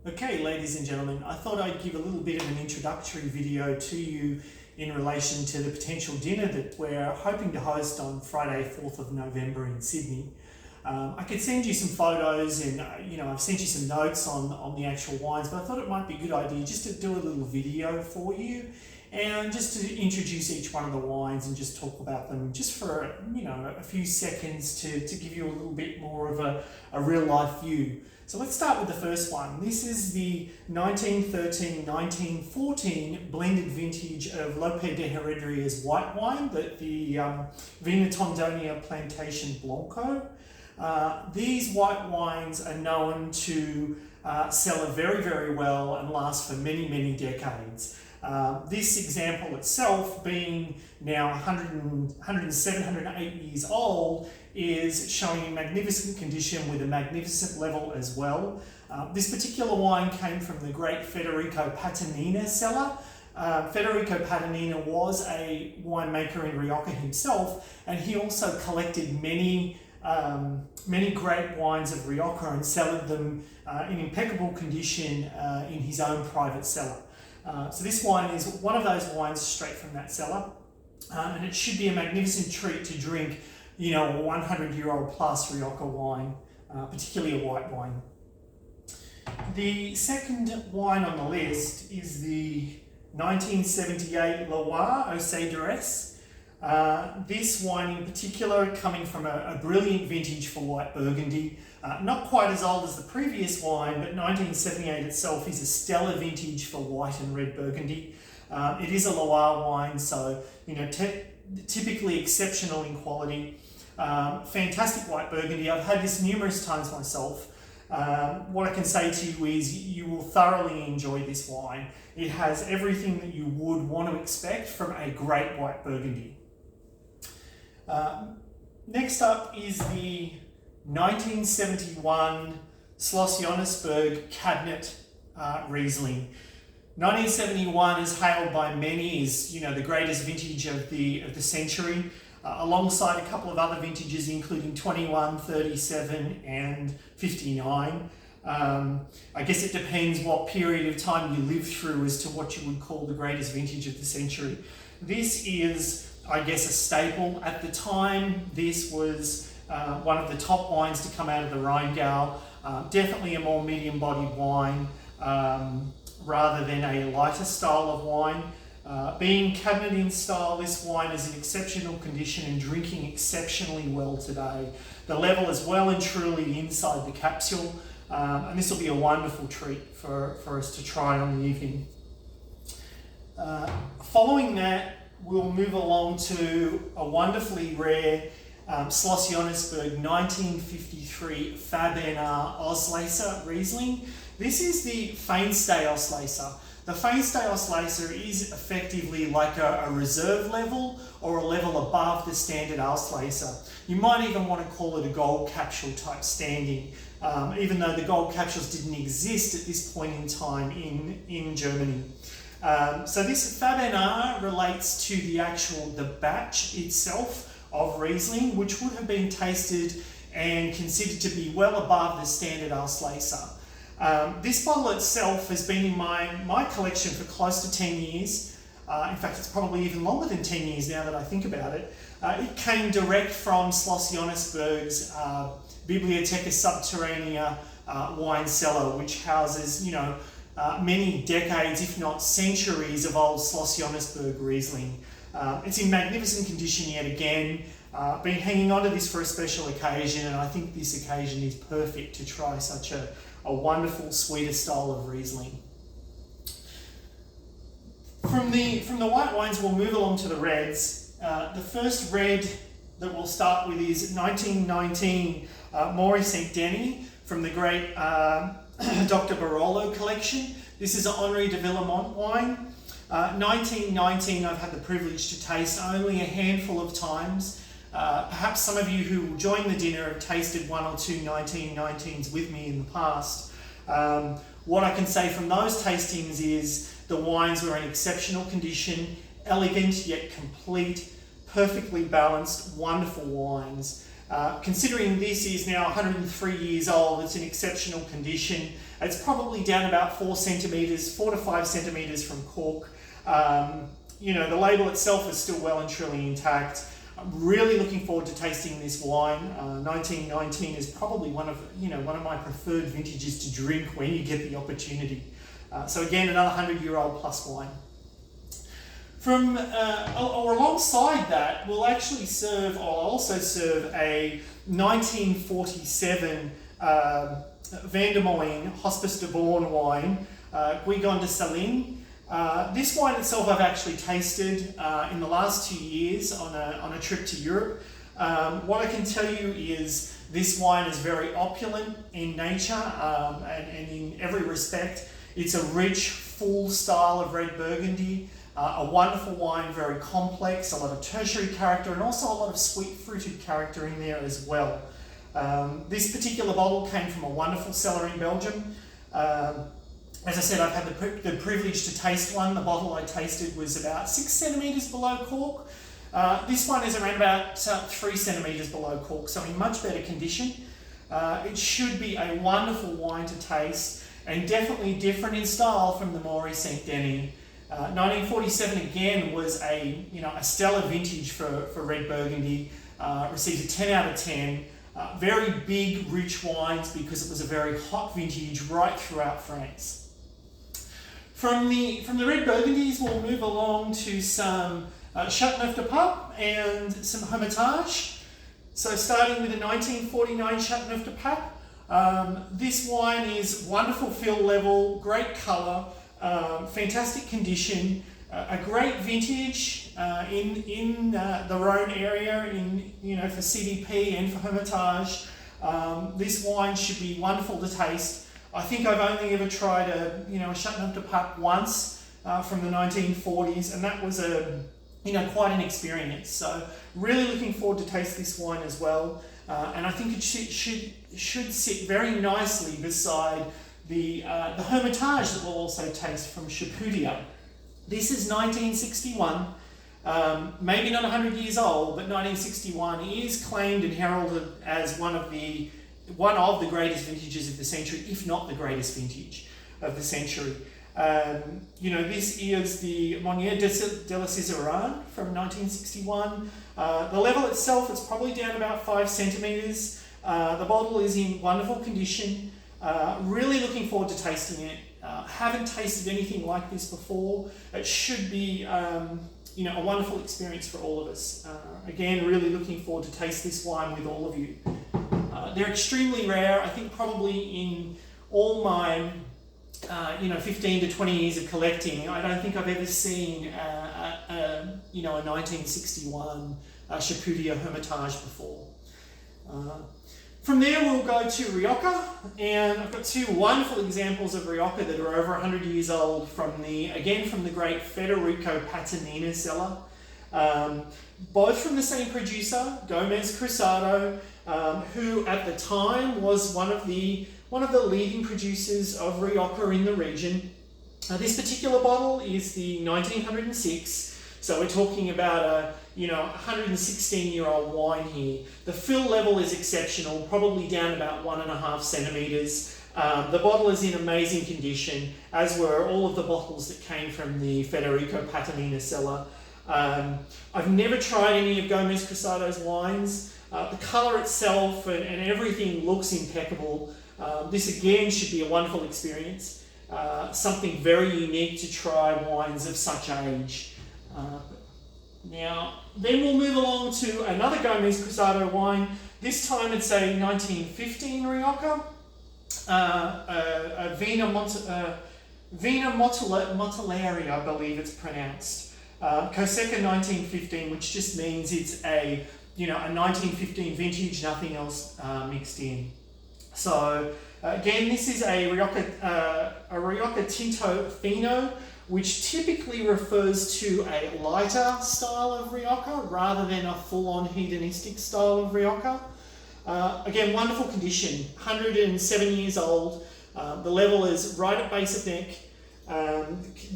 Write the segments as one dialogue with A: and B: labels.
A: Okay, ladies and gentlemen, I thought I'd give a little bit of an introductory video to you in relation to the potential dinner that we're hoping to host on Friday, 4th of November in Sydney. I could send you some photos and, I've sent you some notes on the actual wines, but I thought it might be a good idea just to do a little video for you and just to introduce each one of the wines and just talk about them just for, a few seconds to give you a little bit more of a real life view. So let's start with the first one. This is the 1913-1914 blended vintage of Lope de Herederia's white wine, the Vina Tondonia Plantation Blanco. These white wines are known to sell very, very well and last for many, many decades. This example itself, being now 107, 108 years old, is showing magnificent condition with a magnificent level as well. This particular wine came from the great Federico Patanina cellar. Federico Patanina was a winemaker in Rioja himself, and he also collected many great wines of Rioja and cellared them in impeccable condition in his own private cellar. So this wine is one of those wines straight from that cellar, and it should be a magnificent treat to drink, a 100-year-old plus Rioja wine, particularly a white wine. The second wine on the list is the 1978 Loire au Cédres. This wine in particular coming from a brilliant vintage for white Burgundy. Not quite as old as the previous wine, but 1978 itself is a stellar vintage for white and red Burgundy. It is a Loire wine, so typically exceptional in quality. Fantastic white Burgundy. I've had this numerous times myself. What I can say to you is you will thoroughly enjoy this wine. It has everything that you would want to expect from a great white Burgundy. Next up is the 1971 Schloss Johannisberg Cabinet Riesling. 1971 is hailed by many as the greatest vintage of the century, alongside a couple of other vintages including 21, 37 and 59. I guess it depends what period of time you live through as to what you would call the greatest vintage of the century. This is, I guess, a staple. At the time, this was one of the top wines to come out of the Rheingau. Definitely a more medium-bodied wine rather than a lighter style of wine. Being cabinet in style, this wine is in exceptional condition and drinking exceptionally well today. The level is well and truly inside the capsule, and this will be a wonderful treat for us to try on the evening. Following that, we'll move along to a wonderfully rare Schloss Johannisberg 1953 Faber-Nard Auslese Riesling. This is the Feinstay Auslese. The Feinstay Auslese is effectively like a reserve level or a level above the standard Auslese. You might even want to call it a gold capsule type standing, even though the gold capsules didn't exist at this point in time in Germany. So this Faber-Nard relates to the batch itself of Riesling, which would have been tasted and considered to be well above the standard Auslese. This bottle itself has been in my collection for close to 10 years. In fact, it's probably even longer than 10 years now that I think about it. It came direct from Schloss Johannisberg's Bibliotheca Subterranea wine cellar, which houses, many decades, if not centuries, of old Schloss Johannisberg Riesling. It's in magnificent condition yet again. Been hanging on to this for a special occasion, and I think this occasion is perfect to try such a wonderful, sweeter style of Riesling. From the white wines, we'll move along to the reds. The first red that we'll start with is 1919 Moët St. Denis from the great Dr. Barolo collection. This is an Henri de Villemont wine. 1919 I've had the privilege to taste only a handful of times. Perhaps some of you who will join the dinner have tasted one or two 1919s with me in the past. What I can say from those tastings is the wines were in exceptional condition, elegant yet complete, perfectly balanced, wonderful wines. Considering this is now 103 years old, it's in exceptional condition. It's probably down about 4 to 5 centimetres from cork. The label itself is still well and truly intact. I'm really looking forward to tasting this wine. 1919 is probably one of my preferred vintages to drink when you get the opportunity. So again, another 100-year-old plus wine. From or alongside that, I'll also serve a 1947 Van der Molen Hospice de Born wine, Guigon de Salines. This wine itself I've actually tasted in the last 2 years on a trip to Europe. What I can tell you is this wine is very opulent in nature and in every respect. It's a rich, full style of red Burgundy. A wonderful wine, very complex, a lot of tertiary character and also a lot of sweet fruited character in there as well. This particular bottle came from a wonderful cellar in Belgium. As I said, I've had the privilege to taste one. The bottle I tasted was about 6 centimetres below cork. This one is around about 3 centimetres below cork, so in much better condition. It should be a wonderful wine to taste and definitely different in style from the Maury Saint Denis. 1947 again was a stellar vintage for red Burgundy. Received a 10 out of 10. Very big, rich wines because it was a very hot vintage right throughout France. From the red Burgundies, we'll move along to some Châteauneuf-du-Pape and some Hermitage. So starting with the 1949 Châteauneuf-du-Pape. This wine is wonderful fill level, great colour, fantastic condition, a great vintage in the Rhone area for CDP and for Hermitage. This wine should be wonderful to taste. I think I've only ever tried a Châteauneuf-du-Pape once from the 1940s, and that was quite an experience. So really looking forward to taste this wine as well, and I think it should sit very nicely beside the Hermitage that we'll also taste from Chapudia. This is 1961, maybe not 100 years old, but 1961 is claimed and heralded as one of the greatest vintages of the century, if not the greatest vintage of the century. This is the Monnier de la Sizeranne from 1961. The level itself is probably down about 5 centimetres. The bottle is in wonderful condition. Really looking forward to tasting it. Haven't tasted anything like this before. It should be a wonderful experience for all of us. Again, really looking forward to taste this wine with all of you. They're extremely rare. I think probably in all my 15 to 20 years of collecting, I don't think I've ever seen a 1961 Chapudia Hermitage before. From there we'll go to Rioja, and I've got 2 wonderful examples of Rioja that are over 100 years old from the great Federico Patanina cellar. Both from the same producer, Gomez Cruzado, who at the time was one of the leading producers of Rioja in the region. This particular bottle is the 1906, so we're talking about a 116-year-old wine here. The fill level is exceptional, probably down about 1.5 centimetres. The bottle is in amazing condition, as were all of the bottles that came from the Federico Patanina cellar. I've never tried any of Gomez Cruzado's wines. The colour itself and everything looks impeccable. This again should be a wonderful experience. Something very unique to try wines of such age. Now, then we'll move along to another Gomez Cruzado wine. This time it's a 1915 Rioja, a Vina Mottolari, I believe it's pronounced. Coseca 1915, which just means it's a 1915 vintage, nothing else mixed in. So again, this is a Rioja Tinto Fino, which typically refers to a lighter style of Rioja rather than a full-on hedonistic style of Rioja. Again, wonderful condition, 107 years old. The level is right at base of neck.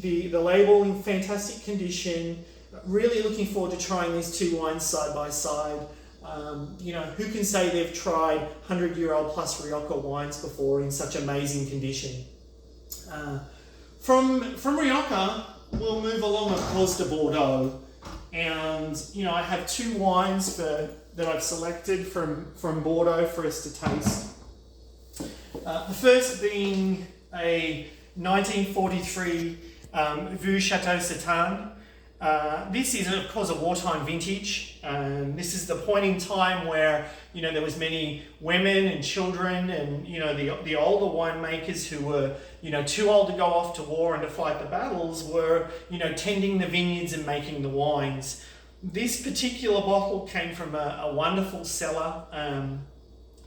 A: The label in fantastic condition. Really looking forward to trying these 2 wines side by side. Who can say they've tried 100-year-old plus Rioja wines before in such amazing condition? From Rioja, we'll move along, of course, to Bordeaux. And, I have two wines that I've selected from Bordeaux for us to taste. The first being a 1943 Vue Chateau Satane. This is, of course, a wartime vintage. This is the point in time where, there was many women and children and, the older winemakers who were, too old to go off to war and to fight the battles were, tending the vineyards and making the wines. This particular bottle came from a wonderful cellar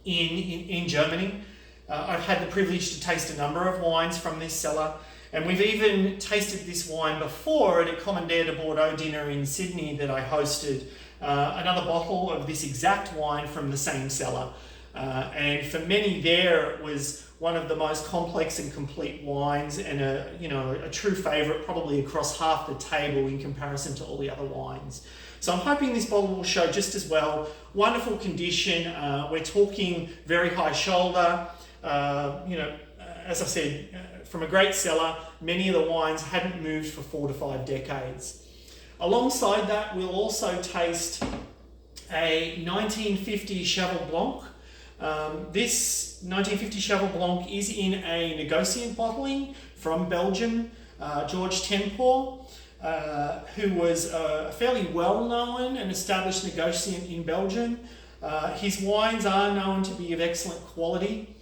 A: in Germany. I've had the privilege to taste a number of wines from this cellar. And we've even tasted this wine before at a Commandaire de Bordeaux dinner in Sydney that I hosted. Another bottle of this exact wine from the same cellar. And for many there, it was one of the most complex and complete wines and a true favourite probably across half the table in comparison to all the other wines. So I'm hoping this bottle will show just as well. Wonderful condition. We're talking very high shoulder. As I said, from a great cellar, many of the wines hadn't moved for 4 to 5 decades. Alongside that, we'll also taste a 1950 Cheval Blanc. This 1950 Cheval Blanc is in a negociant bottling from Belgium, George Tempoor, who was a fairly well-known and established negociant in Belgium. His wines are known to be of excellent quality.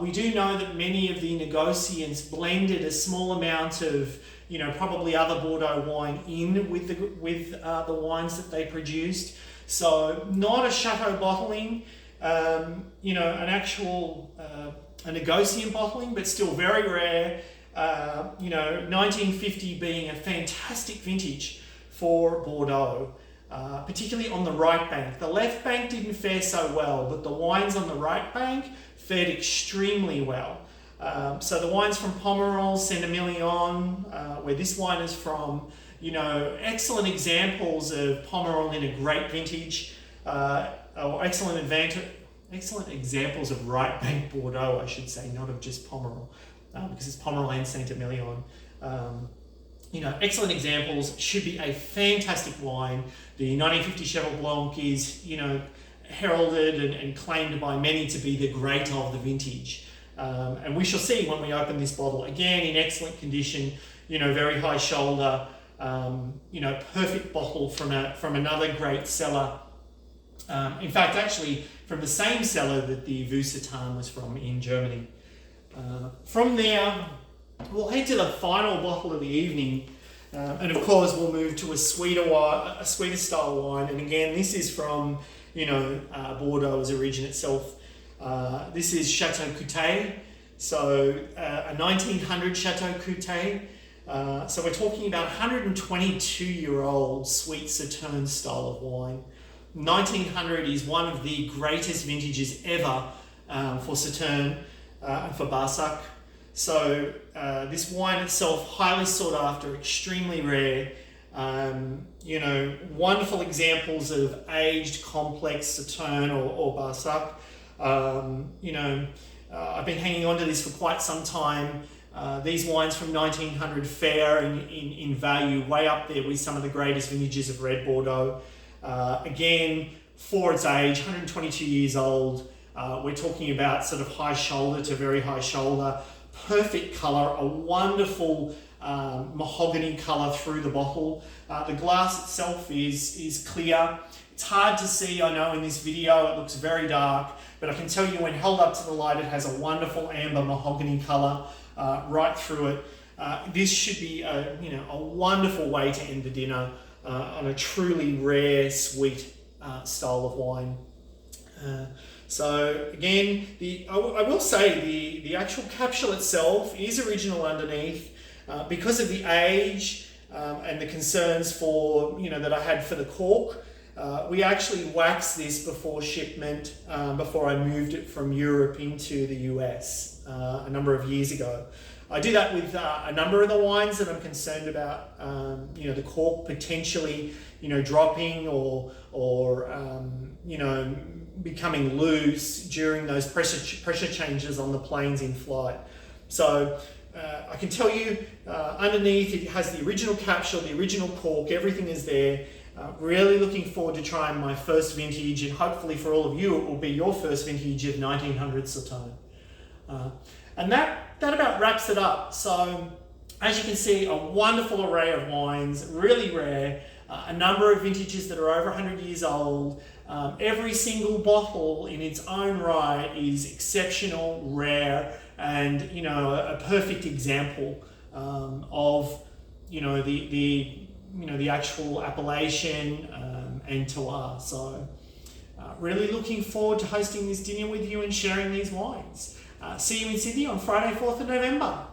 A: We do know that many of the negociants blended a small amount of, probably other Bordeaux wine in with the wines that they produced. So not a chateau bottling, an actual a negociant bottling, but still very rare. 1950 being a fantastic vintage for Bordeaux. Particularly on the right bank. The left bank didn't fare so well, but the wines on the right bank fared extremely well. So the wines from Pomerol, Saint-Emilion, where this wine is from, excellent examples of Pomerol in a great vintage, or excellent examples of right bank Bordeaux, I should say, not of just Pomerol, because it's Pomerol and Saint-Emilion. Excellent examples, should be a fantastic wine. The 1950 Cheval Blanc is, heralded and claimed by many to be the great of the vintage. And we shall see when we open this bottle. Again, in excellent condition, very high shoulder, perfect bottle from another great cellar. In fact, actually, from the same cellar that the Vue Satane was from in Germany. From there, we'll head to the final bottle of the evening, and of course we'll move to a sweeter style wine. And again, this is from Bordeaux's origin itself. This is Chateau Coutet, so a 1900 Chateau Coutet. So we're talking about 122-year-old sweet Sauterne style of wine. 1900 is one of the greatest vintages ever for Sauterne and for Barsac. So this wine itself, highly sought after, extremely rare. Wonderful examples of aged, complex Sauterne or Barsac. I've been hanging on to this for quite some time. These wines from 1900 fare in value way up there with some of the greatest vintages of red Bordeaux. Again, for its age, 122 years old, we're talking about sort of high shoulder to very high shoulder. Perfect colour, a wonderful mahogany colour through the bottle. The glass itself is clear. It's hard to see, I know, in this video. It looks very dark, but I can tell you when held up to the light, it has a wonderful amber mahogany colour right through it. This should be a wonderful way to end the dinner on a truly rare, sweet style of wine. So again, I will say the actual capsule itself is original underneath. Because of the age and the concerns for that I had for the cork, we actually waxed this before shipment, before I moved it from Europe into the US. a number of years ago. I do that with a number of the wines that I'm concerned about, the cork potentially, dropping or becoming loose during those pressure changes on the planes in flight. So I can tell you underneath it has the original capsule, the original cork, everything is there. Really looking forward to trying my first vintage, and hopefully for all of you it will be your first vintage of 1900 Sauternes. And that about wraps it up. So as you can see, a wonderful array of wines, really rare, a number of vintages that are over 100 years old. Every single bottle in its own right is exceptional, rare, and a perfect example of the actual appellation and terroir. So really looking forward to hosting this dinner with you and sharing these wines. See you in Sydney on Friday, 4th of November.